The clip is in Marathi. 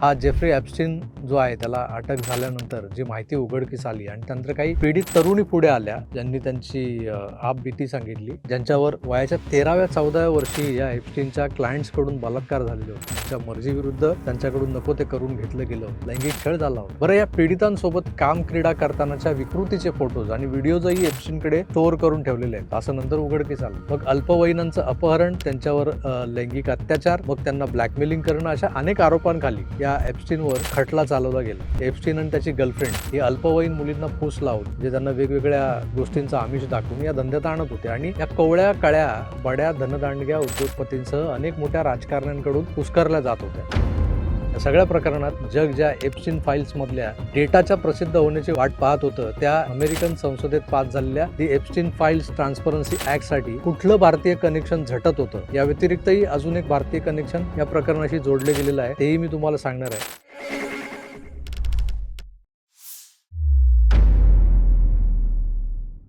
हा जेफ्री एप्स्टीन जो आहे त्याला अटक झाल्यानंतर जी माहिती उघडकीस आली आणि त्यानंतर काही पीडित तरुणी पुढे आल्या ज्यांनी त्यांची आपबीती सांगितली, ज्यांच्यावर वयाच्या 13व्या 14व्या वर्षी या एप्स्टीनच्या क्लायंट्स कडून बलात्कार झालेले होते. त्यांच्या मर्जीविरुद्ध त्यांच्याकडून नको ते करून घेतलं गेलं, लैंगिक छळ झाला होता. बरं, या पीडितांसोबत काम क्रीडा करतानाच्या विकृतीचे फोटोज आणि व्हिडिओजही एप्स्टीनकडे स्टोअर करून ठेवलेले आहेत, असं नंतर उघडकीस आलं. मग अल्पवयीनांचं अपहरण, त्यांच्यावर लैंगिक अत्याचार, मग त्यांना ब्लॅकमेलिंग करणं, अशा अनेक आरोपांखाली या एप्स्टीनवर खटला चालवला गेला. एप्स्टीन आणि त्याची गर्लफ्रेंड ही अल्पवयीन मुलींना फूस लावून, जे त्यांना वेगवेगळ्या गोष्टींचा आमिष दाखवून या धंद्यात आणत होते आणि या कोवळ्या काळ्या बड्या धनदांडग्या उद्योगपतींसह अनेक मोठ्या राजकारण्यांकडून पुस्कारल्या जात होत्या. या सगळ्या प्रकरणात जग ज्या एप्स्टीन फाईल्स मधल्या डेटाच्या प्रसिद्ध होण्याची वाट पाहत होतं, त्या अमेरिकन संसदेत पास झालेल्या दी एप्स्टीन फाईल्स ट्रान्सपरन्सी ऍक्ट साठी कुठलं भारतीय कनेक्शन झटत होतं, या व्यतिरिक्तही अजून एक भारतीय कनेक्शन या प्रकरणाशी जोडले गेलेलं आहे, तेही मी तुम्हाला सांगणार आहे.